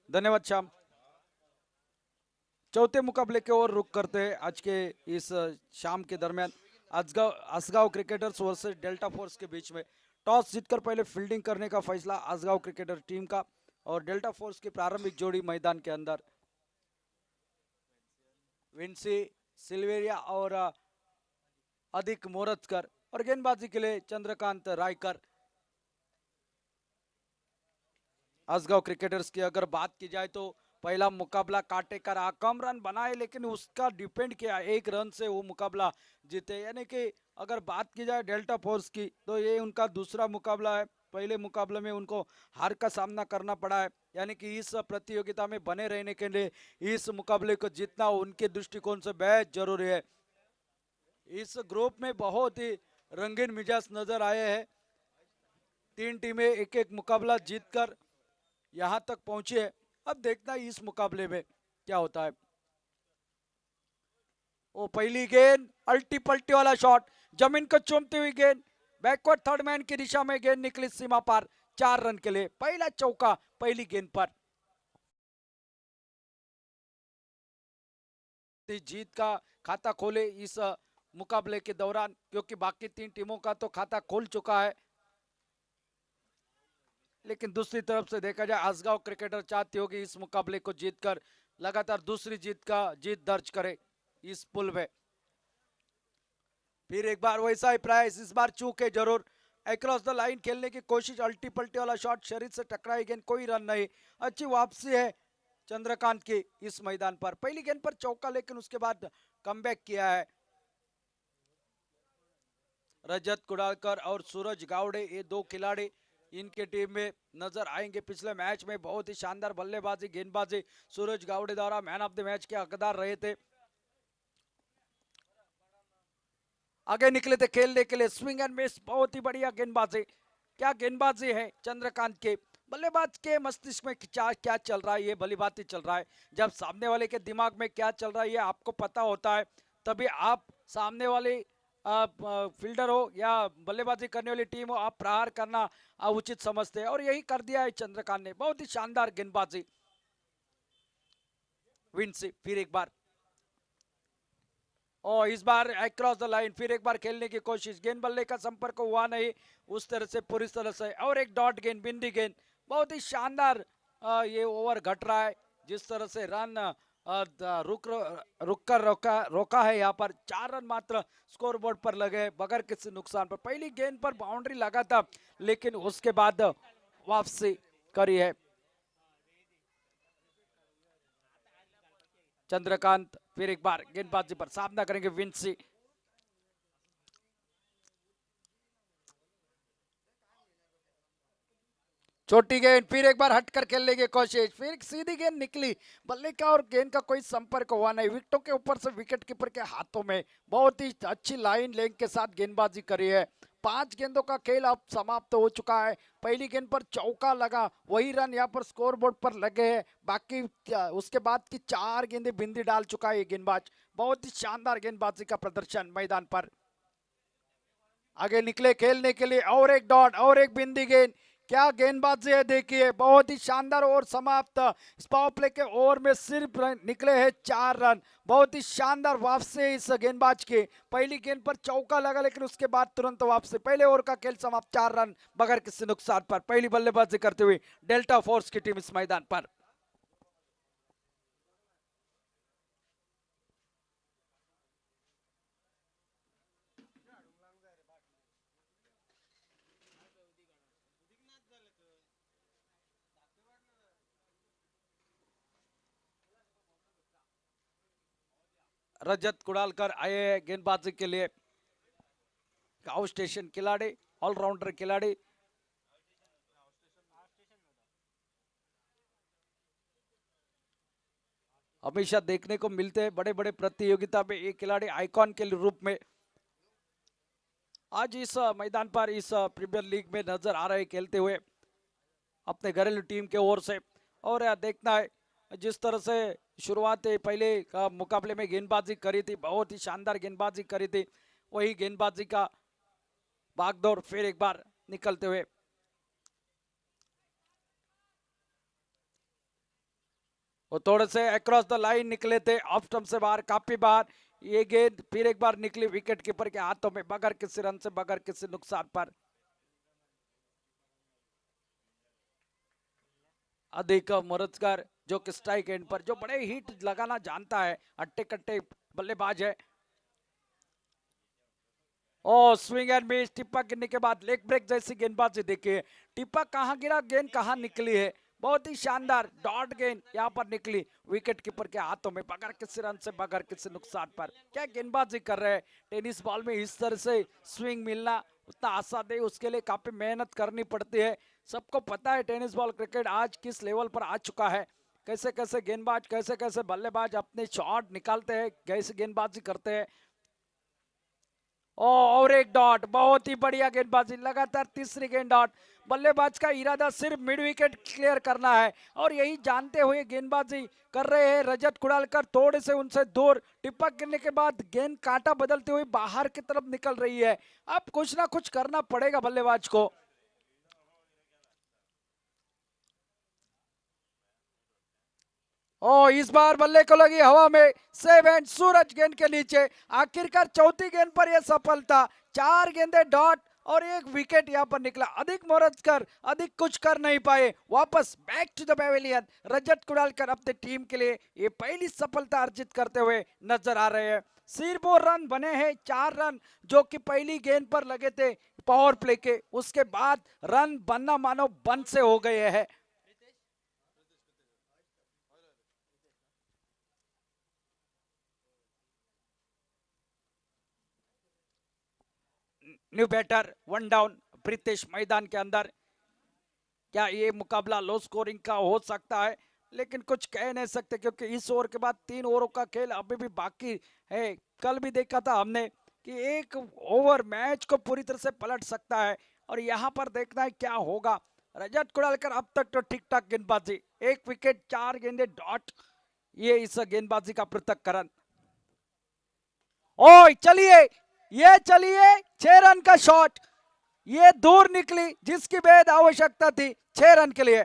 धन्यवाद श्याम। चौथे मुकाबले की ओर रुख करते हैं आज के इस शाम के दरमियान Assagao cricketers versus delta force के बीच में टॉस जीतकर पहले फील्डिंग करने का फैसला आसगांव क्रिकेटर टीम का और डेल्टा फोर्स की प्रारंभिक जोड़ी मैदान के अंदर विंसी सिल्वेरिया और अधिक मोरजकर और गेंदबाजी के लिए चंद्रकांत रायकर। आसगांव क्रिकेटर्स की अगर बात की जाए तो पहला मुकाबला काटे का रहा, कम रन बनाए लेकिन उसका डिपेंड किया एक रन से वो मुकाबला जीते। यानी कि अगर बात की जाए डेल्टा फोर्स की तो ये उनका दूसरा मुकाबला है। पहले मुकाबले में उनको हार का सामना करना पड़ा है, यानी कि इस प्रतियोगिता में बने रहने के लिए इस मुकाबले को जीतना उनके दृष्टिकोण से बेहद जरूरी है। इस ग्रुप में बहुत ही रंगीन मिजाज नजर आए हैं। तीन टीमें एक एक मुकाबला जीतकर यहां तक पहुंची है। अब देखना इस मुकाबले में क्या होता है। वो पहली गेंद अल्टी पल्टी वाला शॉट, जमीन को चूमती हुई गेंद, बैकवर्ड थर्ड मैन की दिशा में गेंद निकली सीमा पार, 4 रन के लिए पहला चौका पहली गेंद पर। जीत का खाता खोले इस मुकाबले के दौरान, क्योंकि बाकी 3 टीमों का तो खाता खोल चुका है। लेकिन दूसरी तरफ से देखा जाए आसगांव क्रिकेटर चाहती होगी इस मुकाबले को जीतकर लगातार दूसरी जीत दर्ज करे इस पुल में। फिर एक बार वैसा ही प्राइस, इस बार चूके जरूर, अक्रॉस द लाइन खेलने की कोशिश, अल्टी पल्टी वाला शॉट, शरीर से टकराई गेंद, कोई रन नहीं। अच्छी वापसी है चंद्रकांत की इस मैदान पर, पहली गेंद पर चौका लेकिन उसके बाद कमबैक किया है। रजत कुडालकर और सूरज गावड़े ये दो खिलाड़ी इनके टीम में नजर आएंगे। पिछले मैच में बहुत ही शानदार बल्लेबाजी गेंदबाजी सूरज गावड़े द्वारा मैन ऑफ द मैच के हकदार रहे थे। आगे निकले थे खेलने के लिए, स्विंग एंड मिस, बहुत ही बढ़िया गेंदबाजी। क्या गेंदबाजी है चंद्रकांत के, बल्लेबाज के मस्तिष्क में क्या क्या चल रहा है ये भली बात ही चल रहा है। जब सामने वाले के दिमाग में क्या चल रहा है ये आपको पता होता है, तभी आप सामने वाले फील्डर हो या बल्लेबाजी करने वाली टीम हो, आप प्रहार करना उचित समझते हैं और यही कर दिया है चंद्रकांत ने। बहुत ही शानदार गेंदबाजी। विंसी फिर एक बार, और इस बार अक्रॉस द लाइन, फिर एक बार खेलने की कोशिश, गेंद बल्ले का संपर्क हुआ नहीं उस तरह से पूरी तरह से, और एक डॉट गेंद, बिंदी गेंद। बहुत ही शानदार ये ओवर घट रहा है जिस तरह से रन रुक कर रोका है। यहाँ पर 4 रन मात्र स्कोर बोर्ड पर लगे बगैर किसी नुकसान पर। पहली गेंद पर बाउंड्री लगा था लेकिन उसके बाद वापसी करी है चंद्रकांत। फिर एक बार गेंदबाजी पर सामना करेंगे विंसी। छोटी गेंद, फिर एक बार हटकर खेलने की कोशिश, फिर सीधी गेंद निकली, बल्ले का और गेंद का कोई संपर्क हुआ नहीं। विकेटों के ऊपर से विकेट कीपर के हाथों में। बहुत ही अच्छी लाइन लेंथ के साथ गेंदबाजी करी है। 5 गेंदों का खेल अब समाप्त हो चुका है। पहली गेंद पर चौका लगा, वही रन यहाँ पर स्कोर बोर्ड पर लगे हैं। बाकी उसके बाद की 4 गेंदें बिंदी डाल चुका है ये गेंदबाज। बहुत ही शानदार गेंदबाजी का प्रदर्शन मैदान पर। आगे निकले खेलने के लिए, और एक डॉट और एक बिंदी गेंद, क्या गेंदबाजी है देखिए, बहुत ही शानदार और समाप्त। इस पावर प्ले के ओवर में सिर्फ निकले हैं 4 रन। बहुत ही शानदार वापसी इस गेंदबाज की। पहली गेंद पर चौका लगा लेकिन उसके बाद तुरंत वापसी, पहले ओवर का खेल समाप्त, 4 रन बगैर किसी नुकसान पर। पहली बल्लेबाजी करते हुए डेल्टा फोर्स की टीम इस मैदान पर। रजत कुडालकर आए हैं गेंदबाजी के लिए, आउट स्टेशन खिलाड़ी, ऑलराउंडर खिलाड़ी। हमेशा देखने को मिलते हैं बड़े बड़े प्रतियोगिता में ये खिलाड़ी आइकॉन के रूप में। आज इस मैदान पर इस प्रीमियर लीग में नजर आ रहे खेलते हुए अपने घरेलू टीम के ओर से। और देखना है जिस तरह से शुरुआत पहले का मुकाबले में गेंदबाजी करी थी, बहुत ही शानदार गेंदबाजी करी थी, वही गेंदबाजी का भागदौड़ फिर एक बार निकलते हुए। वो थोड़े से अक्रॉस द लाइन निकले थे, ऑफ स्टंप से बाहर, काफी बार ये गेंद फिर एक बार निकली विकेट कीपर के हाथों में बगैर किसी रन से, बगैर किसी नुकसान पर। अधिक मुरस्कर जो कि स्ट्राइक एंड पर जो बड़े हिट लगाना जानता है, अट्टे कट्टे बल्लेबाज है। ओ स्विंग एंड मिस, टिप्पा गिरने के बाद लेग ब्रेक जैसी गेंदबाजी देखिए, टिप्पा कहां गिरा, गेंद कहां निकली है, बहुत ही शानदार डॉट गेंद यहां पर निकली विकेट कीपर के हाथों में बगैर किसी रन से, बगैर किसी नुकसान पर। क्या गेंदबाजी कर रहे हैं, टेनिस बॉल में इस तरह से स्विंग मिलना उतना आसान नहीं, उसके लिए काफी मेहनत करनी पड़ती है। सबको पता है टेनिस बॉल क्रिकेट आज किस लेवल पर आ चुका है, कैसे कैसे गेंदबाज, कैसे कैसे बल्लेबाज अपने शॉट निकालते हैं, कैसे गेंदबाजी करते हैं। और एक डॉट, बहुत ही बढ़िया गेंदबाजी, लगातार तीसरी गेंद डॉट। बल्लेबाज का इरादा सिर्फ मिड विकेट क्लियर करना है और यही जानते हुए गेंदबाजी कर रहे हैं रजत कुड़ालकर, थोड़े से उनसे दूर। टिप्पा गिरने के बाद गेंद कांटा बदलते हुए बाहर की तरफ निकल रही है, अब कुछ ना कुछ करना पड़ेगा बल्लेबाज को। ओ इस बार बल्ले को लगी हवा में, सेव एंड सूरज गेंद के नीचे। आखिरकार चौथी गेंद पर यह सफलता, 4 गेंदे डॉट और एक विकेट यहां पर निकला। अधिक मोरजकर अधिक कुछ कर नहीं पाए, वापस बैक टू द पेविलियन। रजत कुड़ालकर अपने टीम के लिए ये पहली सफलता अर्जित करते हुए नजर आ रहे हैं। सिर्फ वो रन बने हैं 4 रन जो कि पहली गेंद पर लगे थे पावर प्ले के, उसके बाद रन बनना मानो बंद से हो गए हैं। न्यू बैटर, 1 डाउन, प्रीतेश मैदान के अंदर। क्या ये मुकाबला लो स्कोरिंग का हो सकता है, लेकिन कुछ कह नहीं सकते क्योंकि इस ओवर के बाद 3 ओवरों का खेल अभी भी बाकी है। कल भी देखा था हमने कि एक ओवर मैच को पूरी तरह से पलट सकता है और यहाँ पर देखना है क्या होगा। रजत कुड़ालकर अब तक तो ठीक ठाक गेंदबाजी, 1 विकेट 4 गेंदे डॉट, ये इस गेंदबाजी का पृथक्करण। ओ चलिए, ये चलिए 6 रन का शॉट, ये दूर निकली जिसकी बेहद आवश्यकता थी 6 रन के लिए।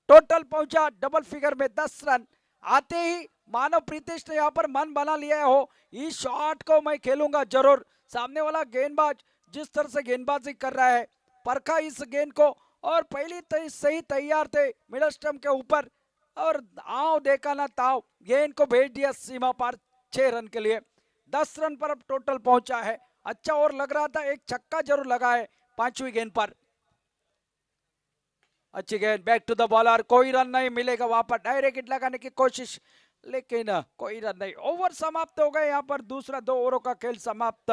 टोटल पहुंचा डबल फिगर में 10 रन आते ही मानव प्रीतेश ने यहां पर मन बना लिया हो, इस शॉट को मैं खेलूंगा जरूर। सामने वाला गेंदबाज जिस तरह से गेंदबाजी कर रहा है, परखा इस गेंद को और पहली सही तैयार थे मिडल स्टंप के ऊपर और आओ देखा ना ताओ, गेंद को भेज दिया सीमा पार 6 रन के लिए। 10 रन पर अब टोटल पहुंचा है। अच्छा और लग रहा था, एक छक्का जरूर लगा है 5वीं गेंद पर। अच्छी गेंद, बैक टू द बॉलर, कोई रन नहीं मिलेगा वहां पर, डायरेक्ट हिट लगाने की कोशिश लेकिन कोई रन नहीं। ओवर समाप्त हो गए यहाँ पर, दूसरा 2 ओवरों का खेल समाप्त।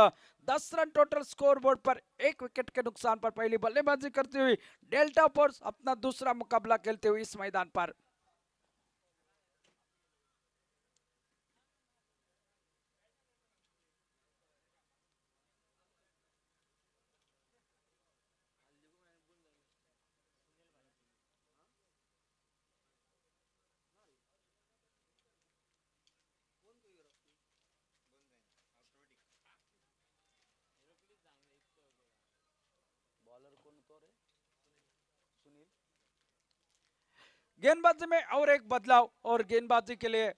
10 रन टोटल स्कोर बोर्ड पर, 1 विकेट के नुकसान पर पहली बल्लेबाजी करती हुई डेल्टा फोर्स अपना दूसरा मुकाबला खेलते हुए इस मैदान पर। गेंदबाजी में और एक बदलाव, और गेंदबाजी के लिए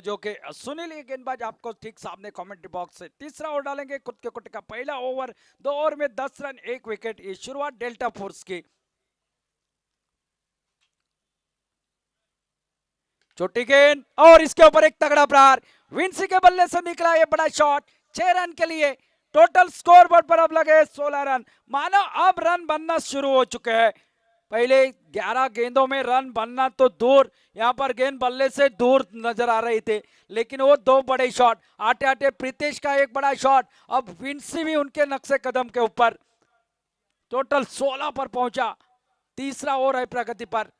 जो कि सुनील, ये गेंदबाज आपको ठीक सामने कमेंट्री बॉक्स से तीसरा ओवर डालेंगे खुद के कुट का पहला ओवर। 2 ओवर में 10 रन 1 विकेट, ये शुरुआत डेल्टा फोर्स की। छोटी गेंद और इसके ऊपर एक तगड़ा प्रहार, विंसी के बल्ले से निकला ये बड़ा शॉट, 6 रन के लिए। टोटल स्कोर बोर्ड पर अब लगे 16 रन, मानो अब रन बनना शुरू हो चुके हैं। पहले 11 गेंदों में रन बनना तो दूर, यहां पर गेंद बल्ले से दूर नजर आ रही थी, लेकिन वो 2 बड़े शॉट, आटे आटे प्रीतेश का एक बड़ा शॉट, अब विंसी भी उनके नक्शे कदम के ऊपर। टोटल 16 पर पहुंचा, तीसरा ओवर है प्रगति पर।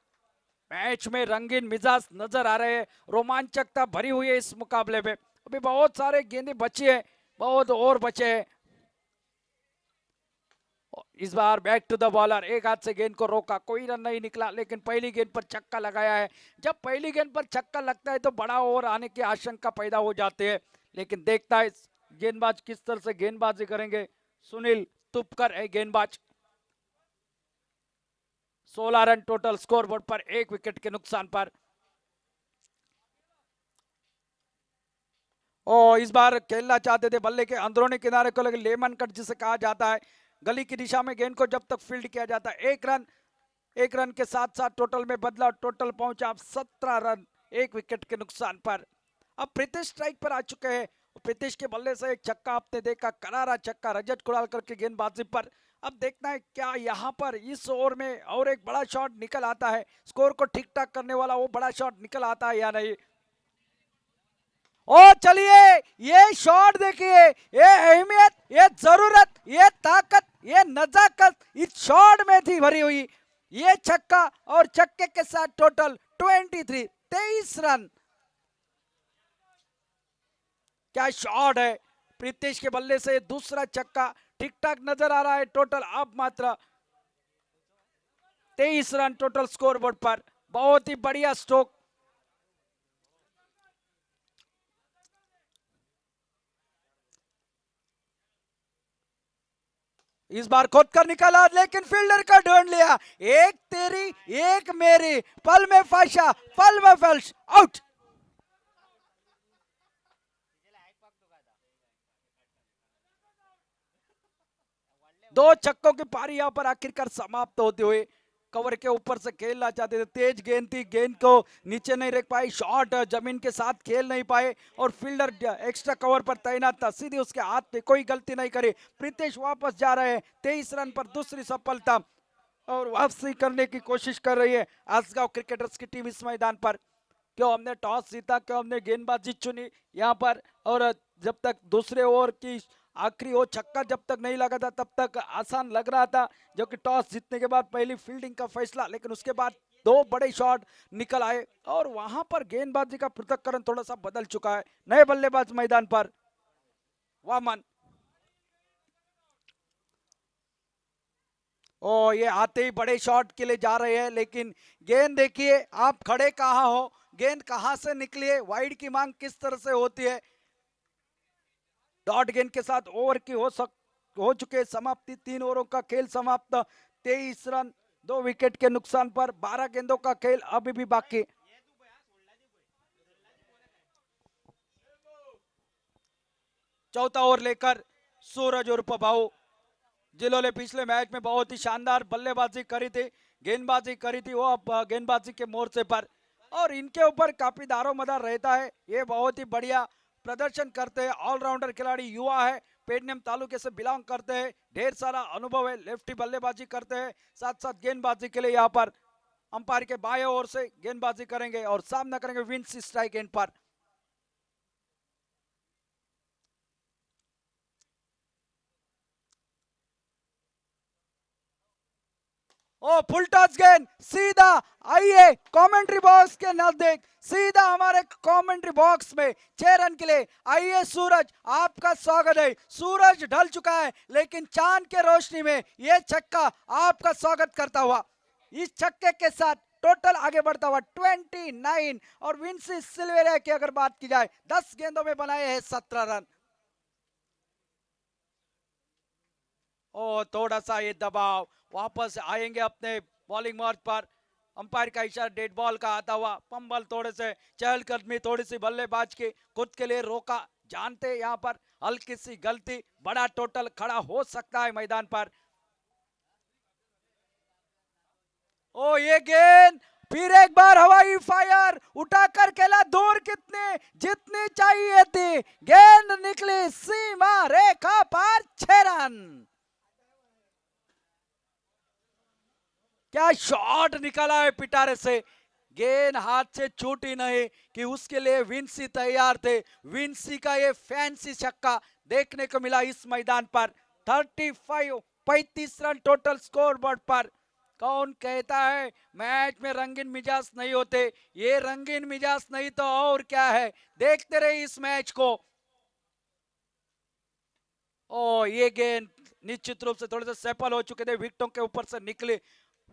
मैच में रंगीन मिजाज नजर आ रहे हैं, रोमांचकता भरी हुई है इस मुकाबले में। अभी बहुत सारे गेंदे बची है, बहुत और बचे हैं। इस बार बैक टू द बॉलर, एक हाथ से गेंद को रोका, कोई रन नहीं निकला, लेकिन पहली गेंद पर छक्का लगाया है। जब पहली गेंद पर छक्का लगता है तो बड़ा ओवर आने की आशंका पैदा हो जाती है, लेकिन देखता है गेंदबाज किस तरह से गेंदबाजी करेंगे। सुनील तुपकर है गेंदबाज। 16 रन टोटल स्कोरबोर्ड पर, 1 विकेट के नुकसान पर। और इस बार खेलना चाहते थे बल्ले के अंदरूनी किनारे को, लेकिन लेमन कट जिसे कहा जाता है, गली की दिशा में गेंद को जब तक फील्ड किया जाता है, 1 रन के साथ साथ टोटल में बदला, टोटल पहुंचा 17 रन 1 विकेट के नुकसान पर। अब प्रीतिश स्ट्राइक पर आ चुके हैं। प्रीतिश के बल्ले से एक छक्का आपने देखा, करारा छक्का रजत कुड़ालकर की गेंदबाजी पर। अब देखना है क्या यहाँ पर इस ओवर में और एक बड़ा शॉट निकल आता है, स्कोर को ठीक ठाक करने वाला वो बड़ा शॉट निकल आता है या नहीं। ओ चलिए, ये शॉट देखिए, ये अहमियत, ये जरूरत, ये ताकत, ये नजाकत इस शॉट में थी भरी हुई। ये छक्का और छक्के के साथ टोटल 23 रन। क्या शॉट है, प्रीतिश के बल्ले से दूसरा छक्का ठीक ठाक नजर आ रहा है। टोटल अब मात्र 23 रन टोटल स्कोरबोर्ड पर, बहुत ही बढ़िया स्ट्रोक। इस बार खोद कर निकाला, लेकिन फील्डर का ढूंढ लिया, एक तेरी एक मेरी, पल में फाशा पल में फल्श, आउट। दो छक्कों की पारी यहां पर आखिरकार समाप्त होते हुए, कवर के ऊपर से खेलना चाहते थे, तेज गेंद थी, गेंद को नीचे नहीं रख पाई, शॉट जमीन के साथ खेल नहीं पाए और फील्डर एक्स्ट्रा कवर पर तैनात था, सीधे उसके हाथ पे, कोई गलती नहीं करी। प्रीतिश वापस जा रहे हैं, 23 रन पर दूसरी सफलता और वापसी करने की कोशिश कर रही है आसगांव क्रिकेटर्स की टीम इस मैदान पर। क्यों हमने टॉस जीता, क्यों हमने गेंदबाजी चुनी यहाँ पर, और जब तक दूसरे ओवर की आखिरी वो छक्का जब तक नहीं लगा था तब तक आसान लग रहा था, जो कि टॉस जीतने के बाद पहली फील्डिंग का फैसला, लेकिन उसके बाद दो बड़े शॉट निकल आए और वहां पर गेंदबाजी का पृथक्करण थोड़ा सा बदल चुका है। नए बल्लेबाज मैदान पर, वामन, ओ ये आते ही बड़े शॉट के लिए जा रहे हैं, लेकिन गेंद देखिए आप खड़े कहां हो, गेंद कहां से निकली है, वाइड की मांग किस तरह से होती है। डॉट गेंद के साथ ओवर की हो चुके समाप्ति, 3 ओवरों का खेल समाप्त, 23 रन 2 विकेट के नुकसान पर, 12 गेंदों का खेल अभी भी बाकी। चौथा ओवर लेकर सूरज उर्फ भाऊ, जिन्होंने पिछले मैच में बहुत ही शानदार बल्लेबाजी करी थी, गेंदबाजी करी थी, वो अब गेंदबाजी के मोर्चे पर, और इनके ऊपर काफी दारोमदार रहता है। ये बहुत ही बढ़िया प्रदर्शन करते हैं, ऑलराउंडर खिलाड़ी, युवा है, पेडनेम तालुके से बिलोंग करते हैं, ढेर सारा अनुभव है, लेफ्टी बल्लेबाजी करते हैं, साथ साथ गेंदबाजी के लिए यहाँ पर अंपायर के बाएं ओर से गेंदबाजी करेंगे और सामना करेंगे विंस स्ट्राइक एंड पर। ओ फुल टॉस गेंद सीधा, आइए कमेंट्री बॉक्स के नजदीक, सीधा हमारे कमेंट्री बॉक्स में 6 रन के लिए आइए। सूरज आपका स्वागत है, सूरज ढल चुका है लेकिन चांद के रोशनी में यह छक्का आपका स्वागत करता हुआ, इस छक्के के साथ टोटल आगे बढ़ता हुआ 29, और विंसी सिल्वेरिया की अगर बात की जाए 10 गेंदों में बनाए हैं 17 रन। ओ थोड़ा सा ये दबाव, वापस आएंगे अपने बॉलिंग मार्च पर, अंपायर का इशारा डेड बॉल का आता हुआ, पंबल थोड़े से चहलकदमी, थोड़ी सी बल्लेबाज की खुद के लिए रोका, जानते यहाँ पर हल्की सी गलती बड़ा टोटल खड़ा हो सकता है मैदान पर। ओ ये गेंद फिर एक बार हवाई फायर, उठाकर खेला दूर, कितने जितनी चाहिए थी, गेंद निकली सीमा रेखा पार, 6 रन। क्या शॉट निकाला है पिटारे से, गेंद हाथ से छूटी नहीं कि उसके लिए विंसी तैयार थे। विंसी का ये फैंसी छक्का देखने को मिला इस मैदान पर। 35 रन टोटल स्कोर बोर्ड पर। कौन कहता है मैच में रंगीन मिजाज नहीं होते, ये रंगीन मिजाज नहीं तो और क्या है, देखते रहे इस मैच को। ओ ये गेंद निश्चित रूप से थोड़े से सफल हो चुके थे, विकेटों के ऊपर से निकले,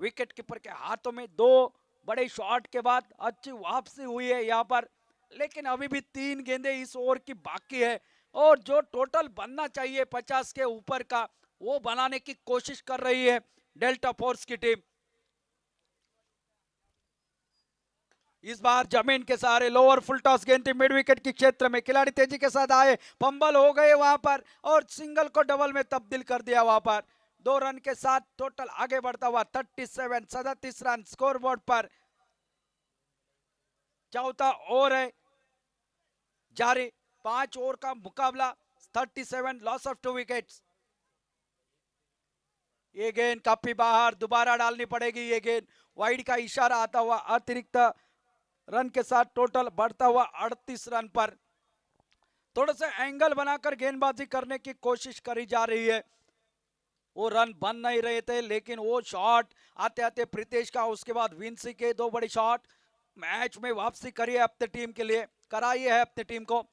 विकेट कीपर के हाथों में 2 बड़े शॉट के बाद अच्छी वापसी हुई है यहाँ पर, लेकिन अभी भी 3 गेंदें इस ओवर की बाकी है, और जो टोटल बनना चाहिए 50 के ऊपर का, वो बनाने की कोशिश कर रही है डेल्टा फोर्स की टीम। इस बार जमीन के सहारे लोअर फुल टॉस गेंद थी मिड विकेट के क्षेत्र में, खिलाड़ी तेजी के साथ आए, पंबल हो गए वहां पर और सिंगल को डबल में तब्दील कर दिया। वहां पर 2 रन के साथ टोटल आगे बढ़ता हुआ 37 रन स्कोर बोर्ड पर। चौथा ओवर है जारी, 5 ओवर का मुकाबला, 37 लॉस ऑफ 2 विकेट्स। ये गेंद काफी बाहर, दोबारा डालनी पड़ेगी। ये गेंद वाइड का इशारा आता हुआ अतिरिक्त रन के साथ टोटल बढ़ता हुआ 38 रन पर। थोड़ा सा एंगल बनाकर गेंदबाजी करने की कोशिश करी जा रही है, वो रन बन नहीं रहे थे, लेकिन वो शॉट आते आते प्रीतेश का, उसके बाद विंसी के 2 बड़े शॉट, मैच में वापसी करी है अपनी टीम के लिए, कराई है अपनी टीम को।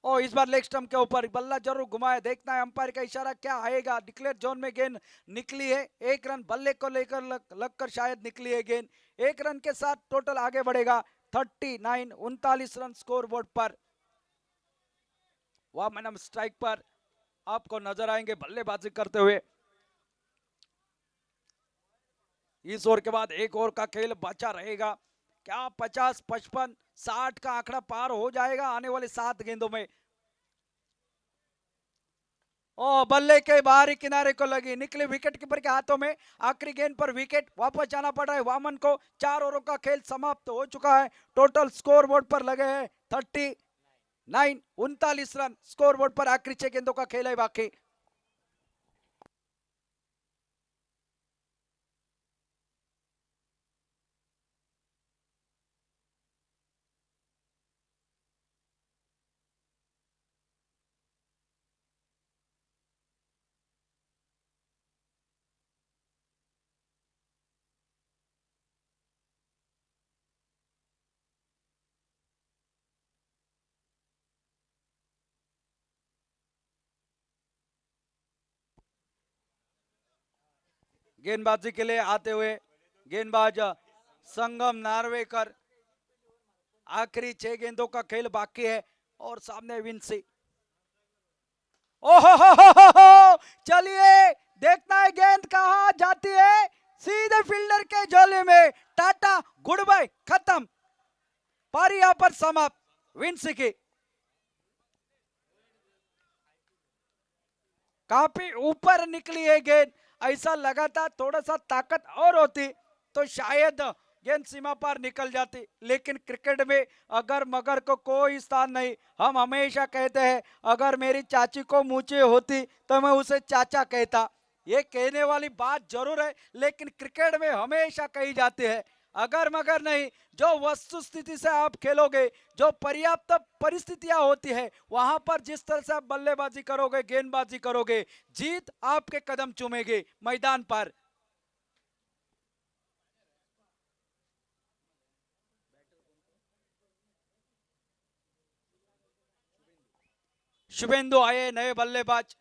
और इस बार लेग स्टंप के ऊपर बल्ला जरूर घुमाया, देखना है अंपायर का इशारा क्या आएगा। डिक्लेयर जोन में गेंद निकली है, 1 रन बल्ले को लेकर लगकर शायद निकली है गेंद। 1 रन के साथ टोटल आगे बढ़ेगा 39 रन स्कोर बोर्ड पर। वामनम स्ट्राइक पर आपको नजर आएंगे बल्लेबाजी करते हुए। इस ओवर के बाद 1 ओवर का खेल बचा रहेगा। क्या 50, 55, 60 का आंकड़ा पार हो जाएगा आने वाले 7 गेंदों में? ओ बल्ले के बाहरी किनारे को लगी, निकले विकेट कीपर के हाथों में। आखिरी गेंद पर विकेट, वापस जाना पड़ रहा है वामन को। 4 ओवरों का खेल समाप्त हो चुका है। टोटल स्कोर बोर्ड पर लगे हैं 39 रन स्कोर बोर्ड पर। आखिरी 6 गेंदों का खेल है बाकी। गेंदबाजी के लिए आते हुए गेंदबाज संगम नार्वेकर। आखिरी 6 गेंदों का खेल बाकी है और सामने विंसी। ओहो, चलिए देखना है गेंद कहां जाती है। सीधे फील्डर के झोले में। टाटा गुड बाय, खत्म, पारी यहां पर समाप्त। विंसी की काफी ऊपर निकली है गेंद। ऐसा लगा था थोड़ा सा ताकत और होती तो शायद गेंद सीमा पार निकल जाती, लेकिन क्रिकेट में अगर मगर को कोई स्थान नहीं। हम हमेशा कहते हैं अगर मेरी चाची को मूंछें होती तो मैं उसे चाचा कहता। ये कहने वाली बात जरूर है, लेकिन क्रिकेट में हमेशा कही जाती है अगर मगर नहीं। जो वस्तु स्थिति से आप खेलोगे, जो पर्याप्त परिस्थितियां होती है, वहां पर जिस तरह से आप बल्लेबाजी करोगे, गेंदबाजी करोगे, जीत आपके कदम चूमेगी मैदान पर। शुभेंदु आए नए बल्लेबाज,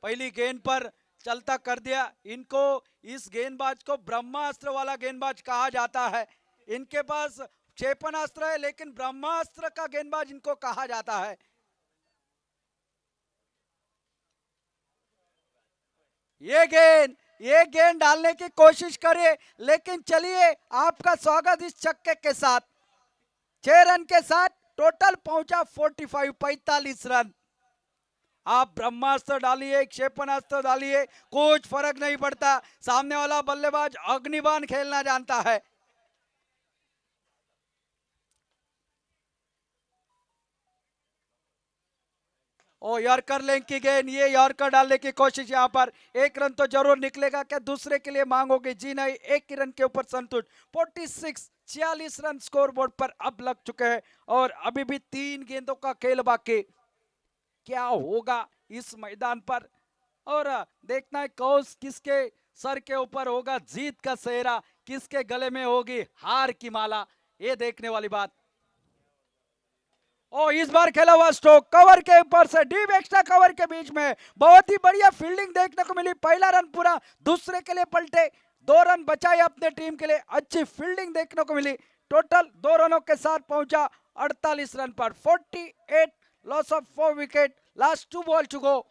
पहली गेंद पर चलता कर दिया इनको। इस गेंदबाज को ब्रह्मास्त्र वाला गेंदबाज कहा जाता है। इनके पास क्षेपणास्त्र है, लेकिन ब्रह्मास्त्र का गेंदबाज इनको कहा जाता है। ये गेंद डालने की कोशिश करिए, लेकिन चलिए आपका स्वागत इस छक्के के साथ। 6 रन के साथ टोटल पहुंचा 45 रन। आप ब्रह्मास्त्र डालिए, क्षेपणास्त्र डालिए, कुछ फर्क नहीं पड़ता। सामने वाला बल्लेबाज अग्निबाण खेलना जानता है। ओ यॉर्कर लेंथ की गेंद, ये यॉर्कर डालने की कोशिश। यहाँ पर 1 रन तो जरूर निकलेगा, क्या दूसरे के लिए मांगोगे? जी नहीं, 1 रन के ऊपर संतुष्ट। 46 रन स्कोर बोर्ड पर अब लग चुके हैं और अभी भी 3 गेंदों का खेल बाकी। क्या होगा इस मैदान पर? और देखना है कौस किसके सर के ऊपर होगा जीत का सेहरा, किसके गले में होगी हार की माला, ये देखने वाली बात। ओ इस बार खेला हुआ स्ट्रोक कवर के ऊपर से, डीप एक्स्ट्रा कवर के बीच में बहुत ही बढ़िया फील्डिंग देखने को मिली। पहला रन पूरा दूसरे के लिए पलटे, 2 रन बचाए अपने टीम के लिए। अच्छी फील्डिंग देखने को मिली। टोटल 2 रनों के साथ पहुंचा 48 रन पर। 48 loss of 4 wicket. Last 2 ball to go,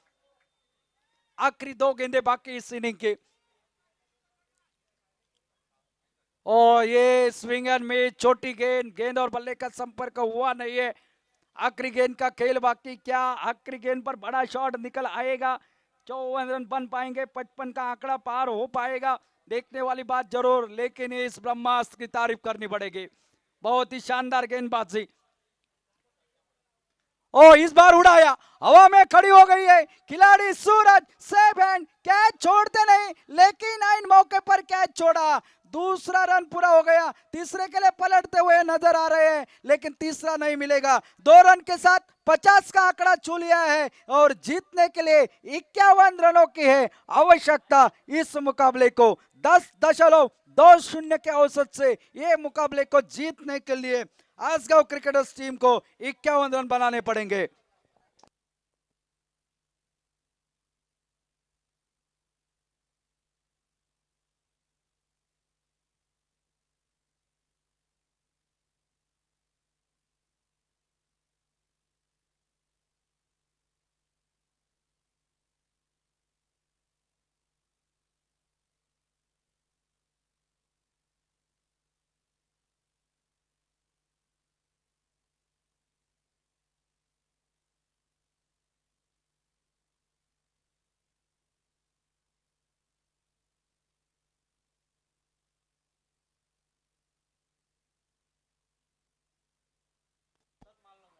आखिरी 2 गेंदे बाकी इस इनिंग की। और ये स्विंग एंड मिस, छोटी गेंद, गेंद और बल्ले का संपर्क हुआ नहीं है। आखिरी गेंद का खेल बाकी, क्या आखिरी गेंद पर बड़ा शॉट निकल आएगा? 54 रन बन पाएंगे, 55 का आंकड़ा पार हो पाएगा? देखने वाली बात जरूर, लेकिन इस ब्रह्मास्त्र की तारीफ करनी पड़ेगी। बहुत ही शानदार गेंदबाजी। ओ इस बार उड़ाया, हवा में खड़ी हो गई है खिलाड़ी सूरज, सेफ हैंड, कैच छोड़ते नहीं, लेकिन इन मौके पर कैच छोड़ा। दूसरा रन पूरा हो गया, तीसरे के लिए पलटते हुए नजर आ रहे हैं, लेकिन तीसरा नहीं मिलेगा। 2 रन के साथ 50 का आंकड़ा छू लिया है और जीतने के लिए 51 रनों की है आवश्यकता। इस मुकाबले को 10.20 के औसत से ये मुकाबले को जीतने के लिए आसगांव क्रिकेटर्स टीम को 51 रन बनाने पड़ेंगे।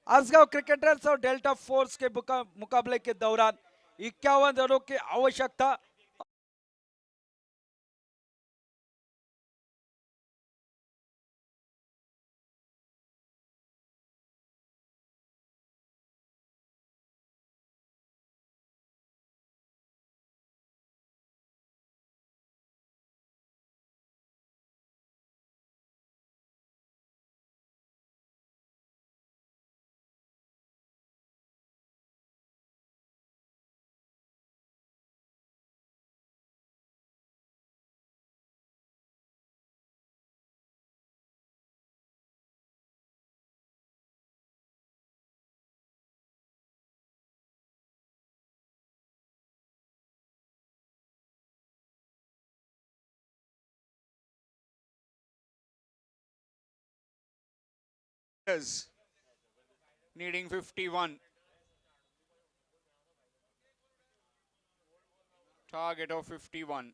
आसगांव क्रिकेटर्स और डेल्टा फोर्स के मुकाबले के दौरान 51 रनों की आवश्यकता। Needing 51. Target of 51.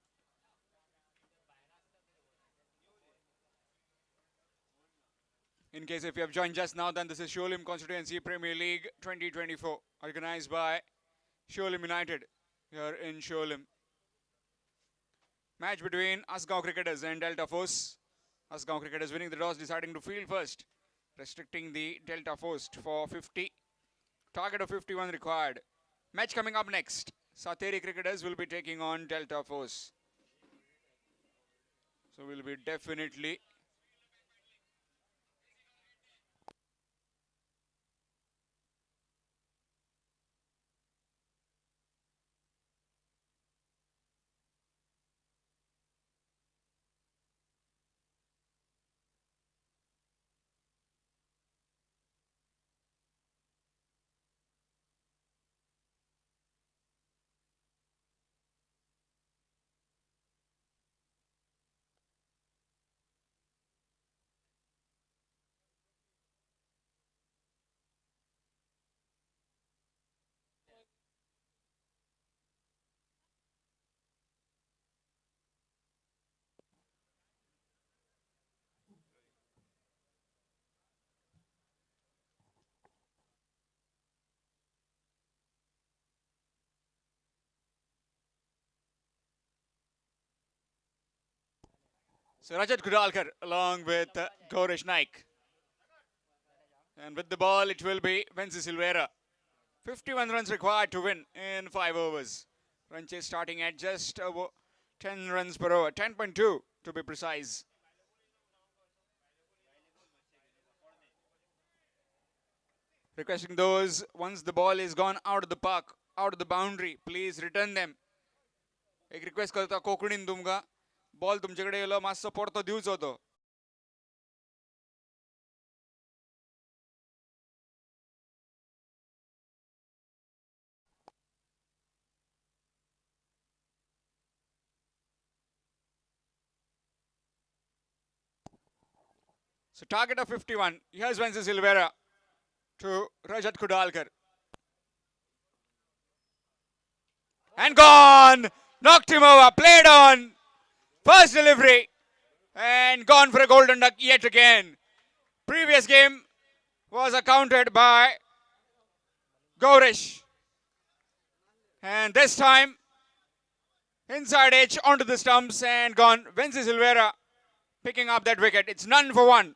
In case if you have joined just now, then this is Sholim Constituency Premier League 2024, organized by Sholim United here in Sholim. Match between Asgaon Cricketers and Delta Force. Asgaon Cricketers winning the toss, deciding to field first, restricting the Delta Force for 50. Target of 51 required. Match coming up next. Sateri Cricketers will be taking on Delta Force. So we'll be definitely So Rajat Kudalkar along with Gaurish Naik. And with the ball, it will be Venzi Silvera. 51 runs required to win in 5 overs. Run chase starting at just 10 runs per over, 10.2 to be precise. Requesting those, once the ball is gone out of the park, out of the boundary, please return them. एक request करता कोकणीन तुमका ball तुमच्याकडे yellow मातसो परतो दिवचो तो. So target of 51. Here's Wences Silvera to Rajat Kudalkar. And gone! Knocked him over. Played on. First delivery. And gone for a golden duck yet again. Previous game was accounted by Gaurish. And this time, inside edge onto the stumps and gone. Wences Silvera picking up that wicket. It's none for one.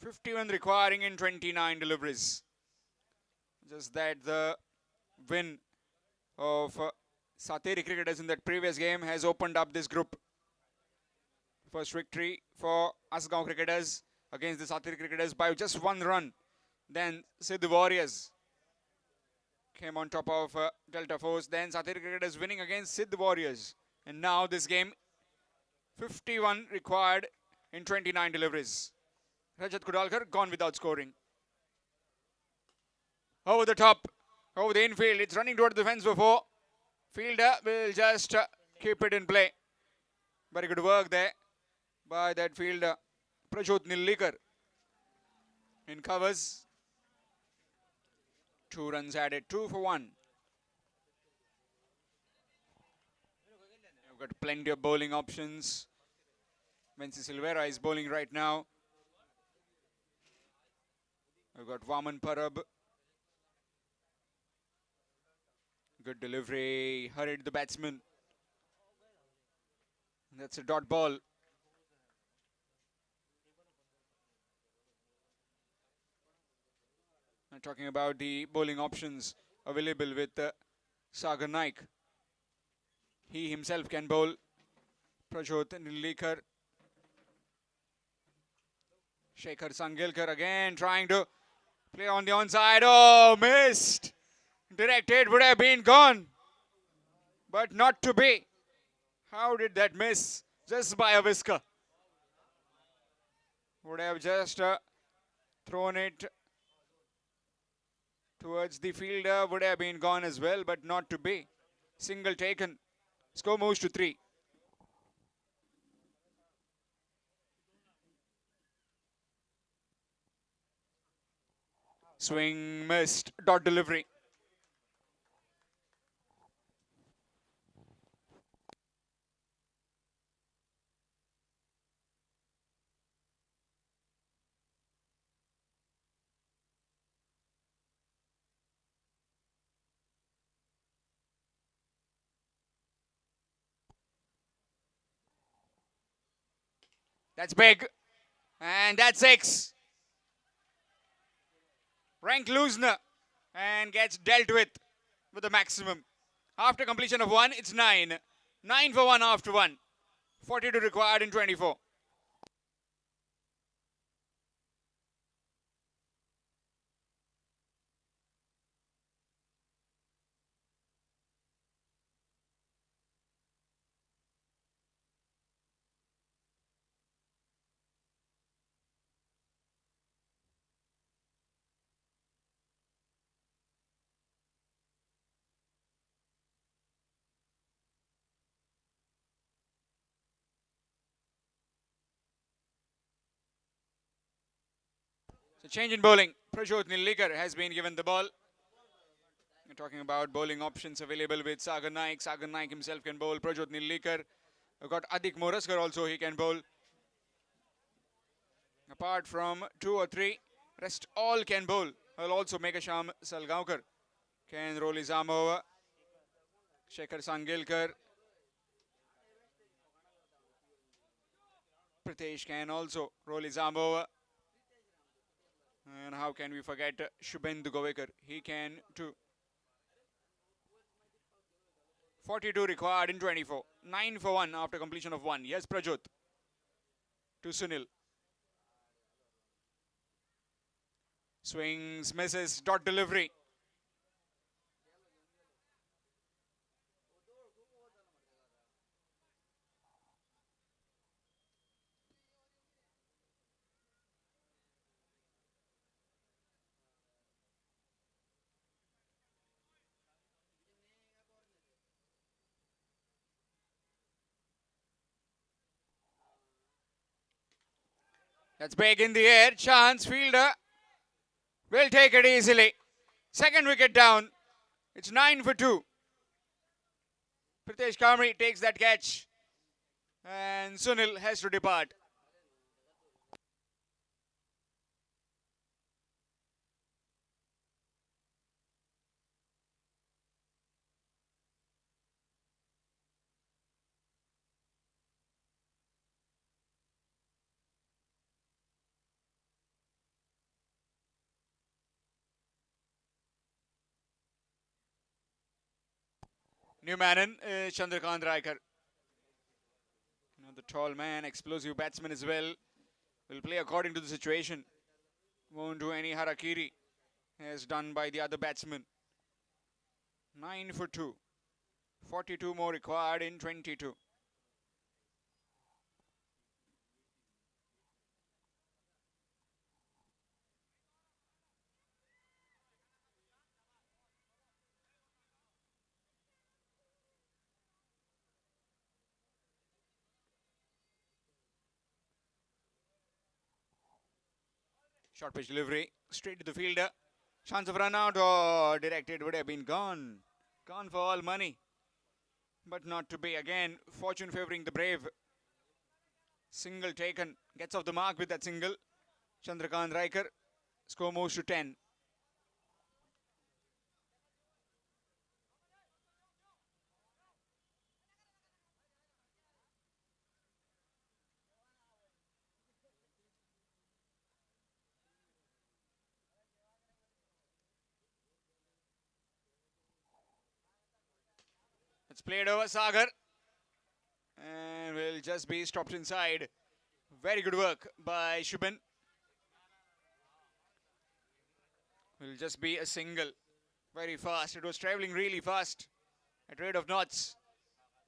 "51 requiring in 29 deliveries." Just that the win of Sateri cricketers in that previous game has opened up this group. First victory for Asgaon cricketers against the Sateri cricketers by just 1 run. Then Sidhu Warriors came on top of Delta Force. Then Sateri cricketers winning against Sidhu Warriors. And now this game, 51 required in 29 deliveries. Rajat Kudalkar gone without scoring. Over the top, over the infield. It's running toward the fence before. Fielder will just keep it in play. Very good work there by that fielder, Prajot Nillikar. In covers. 2 runs added, 2 for 1. You've got plenty of bowling options. Wences Silvera is bowling right now. We've got Vaman Parab. Good delivery, hurried the batsman. That's a dot ball. I'm talking about the bowling options available with Sagar Naik. He himself can bowl. Prajot Nillikar. Shekhar Sangelkar again trying to play on the onside. Oh, missed. Direct hit would have been gone. But not to be. How did that miss? Just by a whisker. Would have just thrown it towards the fielder. Would have been gone as well, but not to be. Single taken. Score moves to 3. Swing missed. Dot delivery. That's big. And that's 6. Rank Lusner and gets dealt with the maximum. After completion of 1, it's 9. 9 for 1 after 1. 42 required in 24. So change in bowling. Prajot Nillikar has been given the ball. We're talking about bowling options available with Sagar Naik. Sagar Naik himself can bowl. Prajot Nillikar. We've got Adik Moraskar also, he can bowl. Apart from 2 or 3, rest all can bowl. Well, also Meghasham Salgaonkar can roll his arm over. Shekhar Sangelkar. Pritesh can also roll his arm over. And how can we forget Shubhendu Govekar? He can too. 42 required in 24. 9 for 1 after completion of 1. Yes, Prajot. To Sunil. Swings, misses, dot delivery. That's big in the air. Chance, fielder will take it easily. Second wicket down. It's 9 for 2. Pritesh Kamri takes that catch. And Sunil has to depart. New man in Chandrakant Raikar. The tall man, explosive batsman as well. Will play according to the situation. Won't do any harakiri as done by the other batsman. 9 for 2. 42 more required in 22. Short pitch delivery, straight to the fielder. Chance of run out or directed would have been gone. Gone for all money. But not to be again. Fortune favouring the brave. Single taken. Gets off the mark with that single. Chandrakant Raikar. Score moves to 10. It's played over Sagar. And will just be stopped inside. Very good work by Shubhan. Will just be a single. Very fast. It was travelling really fast at rate of knots.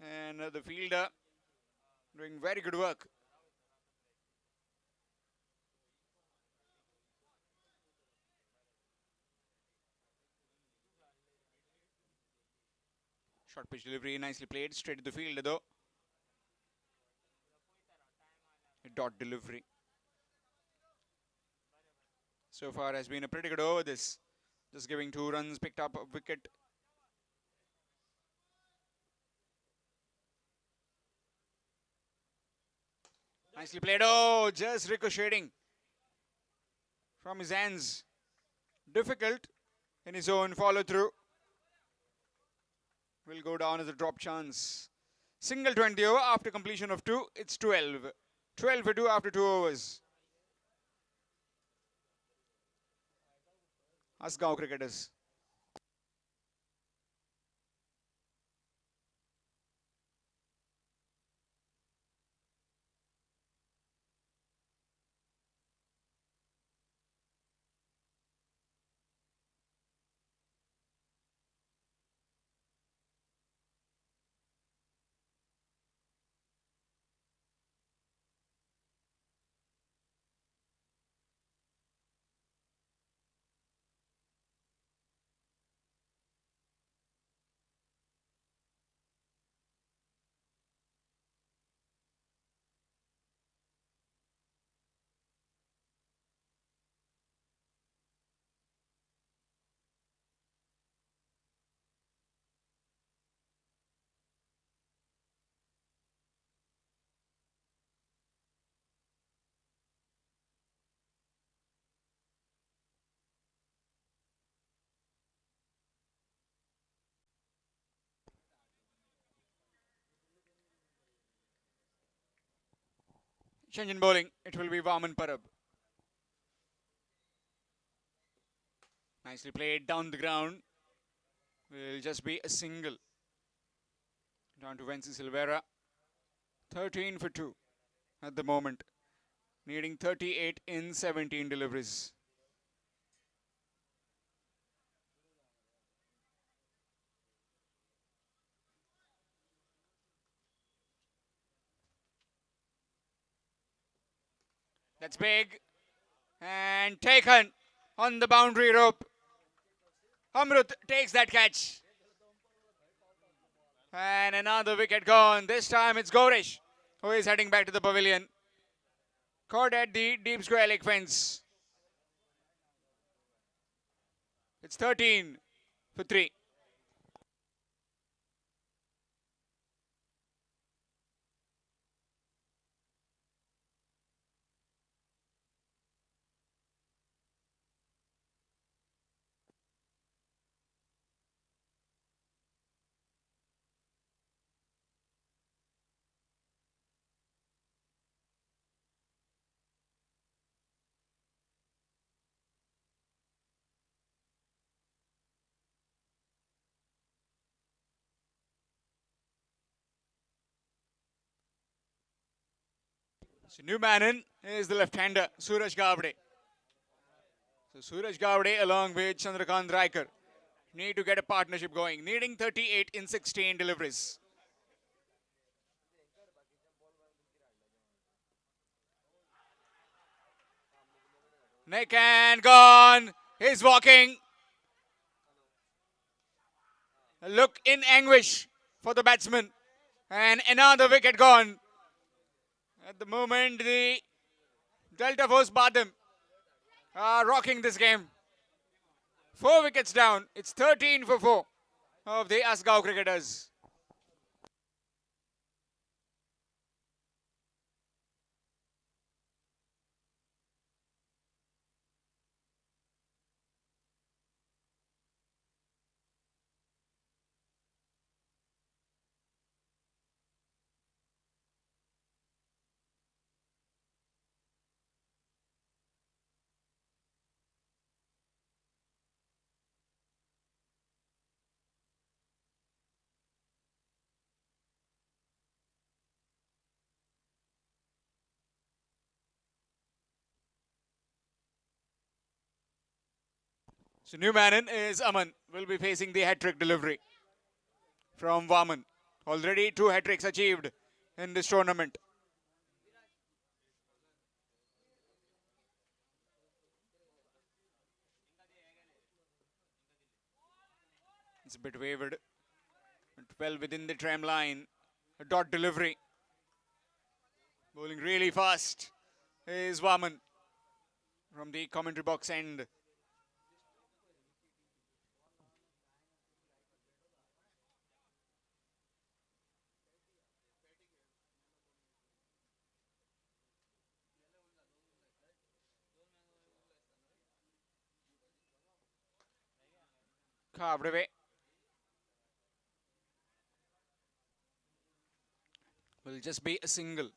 And the fielder doing very good work. Short pitch delivery, nicely played. Straight to the fielder though. A dot delivery. So far has been a pretty good over this. Just giving 2 runs, picked up a wicket. Nicely played. Oh, just ricocheting from his hands. Difficult in his own follow through. Will go down as a drop chance. Single 20 over after completion of 2. It's 12. 12 for 2 after 2 overs. Asgaon cricketers. Change in bowling. It will be Vaman Parab. Nicely played down the ground. Will just be a single. Down to Venci Silvera. 13 for 2 at the moment. Needing 38 in 17 deliveries. That's big. And taken on the boundary rope. Amrut takes that catch. And another wicket gone. This time it's Gaurish who is heading back to the pavilion. Caught at the deep square leg fence. It's 13 for 3. So new man in is the left-hander Suraj Gavde. So Suraj Gavde along with Chandrakant Raikar need to get a partnership going. Needing 38 in 16 deliveries. Nick and gone. He's walking. A look in anguish for the batsman. And another wicket gone. At the moment, the Delta Force Badam are rocking this game. 4 wickets down. It's 13 for 4 of the Asgaon cricketers. So new man in is Aman. Will be facing the hat-trick delivery from Vaman. Already 2 hat-tricks achieved in this tournament. It's a bit wavered. Well within the tram line. A dot delivery. Bowling really fast is Vaman from the commentary box end. Carved away. Will just be a single.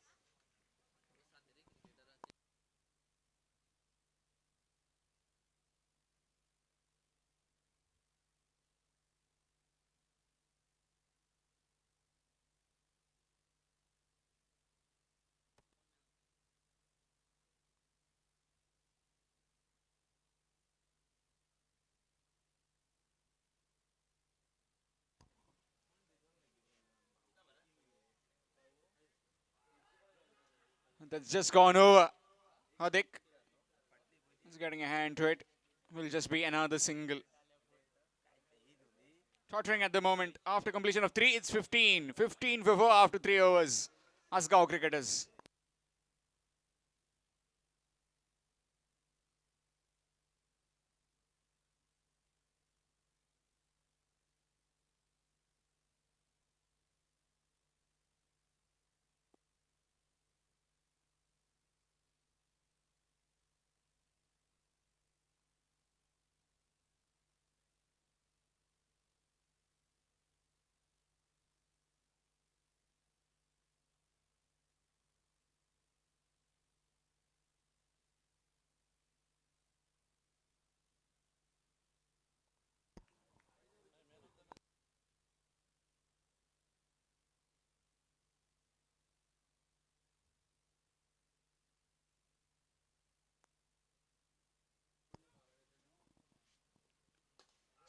That's just gone over. Hadik is getting a hand to it. Will just be another single. Tottering at the moment. After completion of 3, it's 15. 15 for 4 after 3 overs. Asgaon cricketers.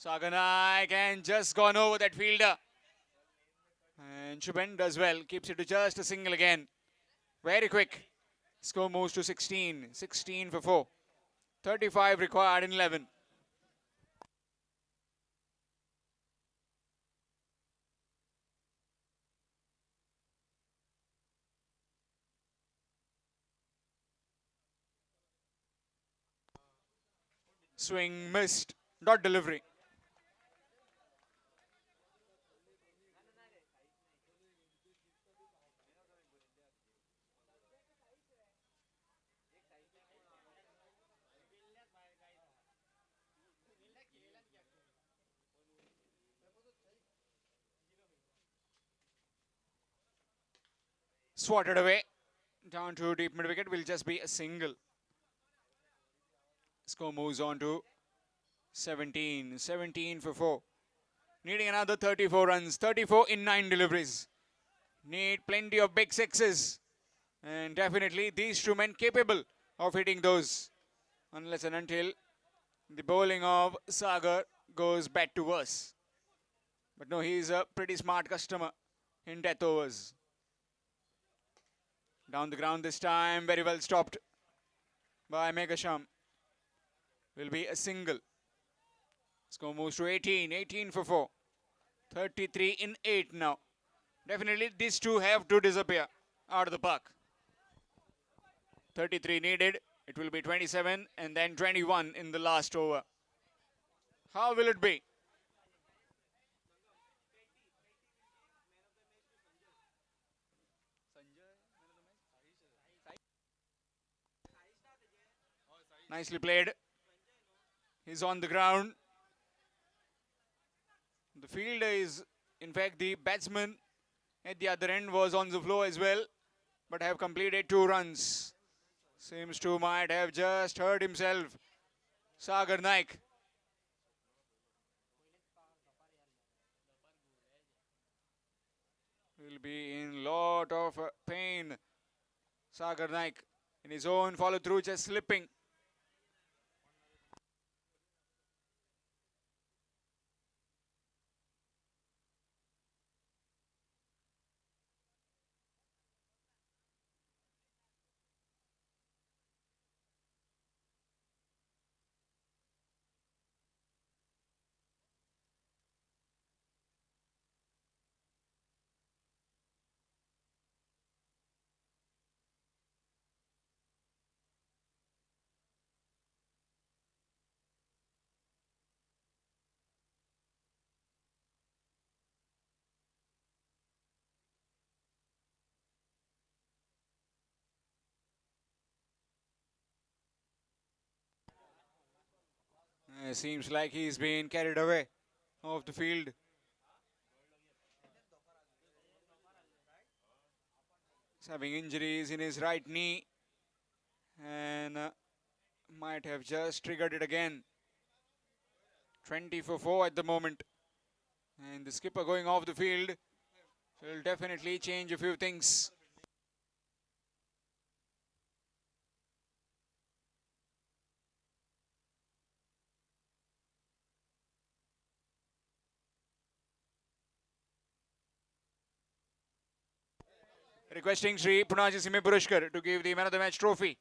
Sagar Naik and just gone over that fielder. And Shubhen does well, keeps it to just a single again. Very quick. Score moves to 16. 16 for 4. 35 required in 11. Swing missed. Dot delivery. Swatted away. Down to deep mid wicket will just be a single. Score moves on to 17. 17 for 4. Needing another 34 runs. 34 in 9 deliveries. Need plenty of big sixes. And definitely these two men capable of hitting those. Unless and until the bowling of Sagar goes bad to worse. But no, he's a pretty smart customer in death overs. Down the ground this time, very well stopped by Meghasham. Will be a single. Score moves to 18. 18 for 4. 33 in 8 now. Definitely these two have to disappear out of the park. 33 needed. It will be 27 and then 21 in the last over. How will it be? Nicely played. He's on the ground. The fielder is, in fact, the batsman at the other end was on the floor as well, but have completed 2 runs. Seems to might have just hurt himself. Sagar Naik. Will be in lot of pain. Sagar Naik in his own follow through, just slipping. Seems like he's been carried away off the field. He's having injuries in his right knee and might have just triggered it again. 20 for 4 at the moment. And the skipper going off the field will definitely change a few things. Requesting Sri Punaji Sime Purushkar to give the man of the match trophy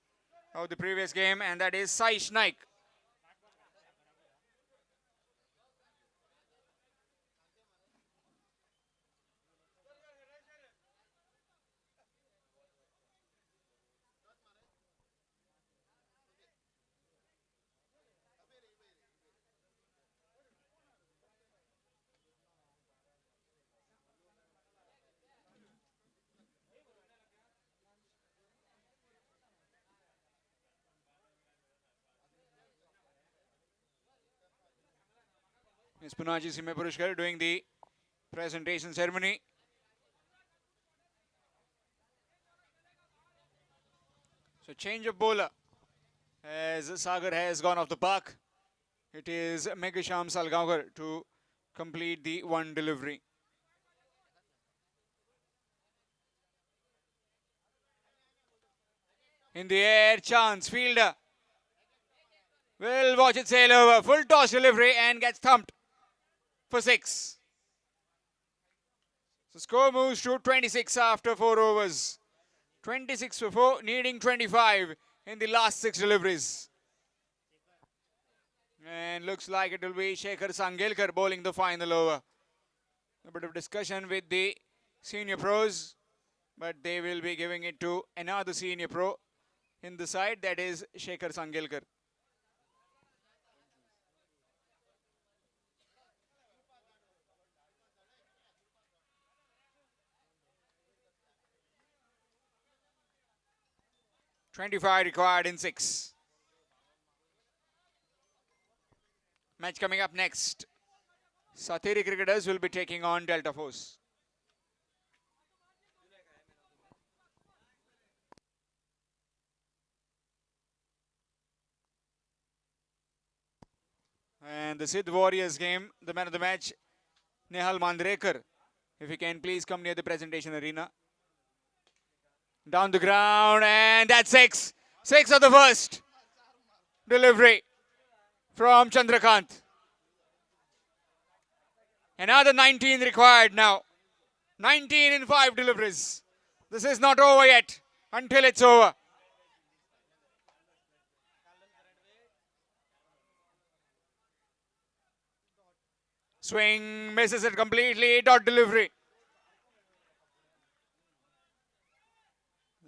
of the previous game, and that is Saish Naik. Ms. Punaji Sime Purushkar doing the presentation ceremony. So change of bowler as Sagar has gone off the park. It is Meghasham Salgaonkar to complete the 1 delivery. In the air, chance, fielder will watch it sail over. Full toss delivery and gets thumped for 6. So score moves to 26 after 4 overs. 26 for 4, needing 25 in the last 6 deliveries. And looks like it will be Shekhar Sangelkar bowling the final over. A bit of discussion with the senior pros, but they will be giving it to another senior pro in the side, that is Shekhar Sangelkar. .25 required in 6. Match coming up next. Sateri cricketers will be taking on Delta Force. And the Sidh Warriors game, the man of the match, Nehal Mandrekar. If you can please come near the presentation arena. Down the ground, and that's 6. 6 of the first delivery from Chandrakant. Another 19 required now. 19 in 5 deliveries. This is not over yet until it's over. Swing, misses it completely, dot delivery.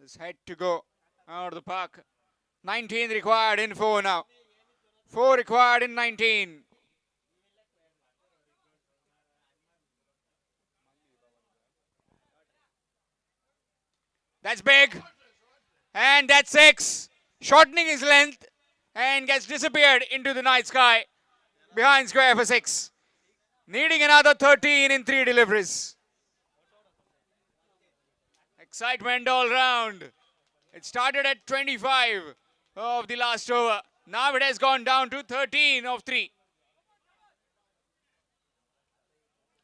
This had to go out of the park. 19 required in 4 now. 4 required in 19. That's big. And that's 6. Shortening his length and gets disappeared into the night sky behind square for 6. Needing another 13 in 3 deliveries. Excitement all round. It started at 25 of the last over. Now it has gone down to 13 of 3.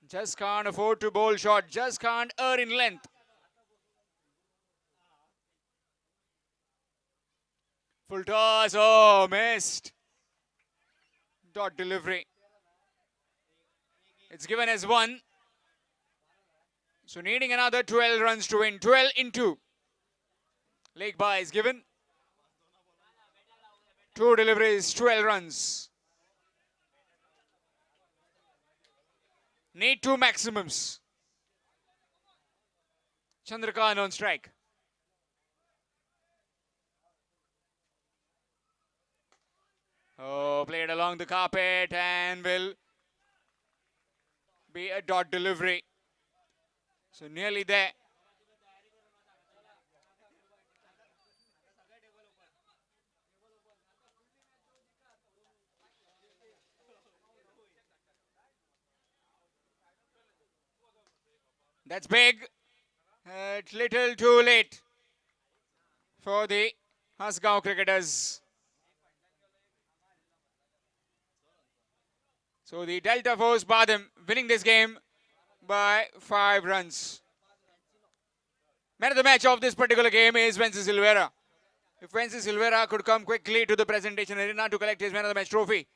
Just can't afford to bowl short. Just can't err in length. Full toss. Oh, missed. Dot delivery. It's given as 1. So needing another 12 runs to win. 12 in 2. Leg bye is given. 2 deliveries, 12 runs. Need 2 maximums. Chandrakant on strike. Oh, played along the carpet and will be a dot delivery. So nearly there. That's big. It's little too late for the Hasgaon cricketers. So the Delta Force Badam winning this game by 5 runs. Man of the match of this particular game is Vency Silvera. If Vency Silvera could come quickly to the presentation arena to collect his man of the match trophy,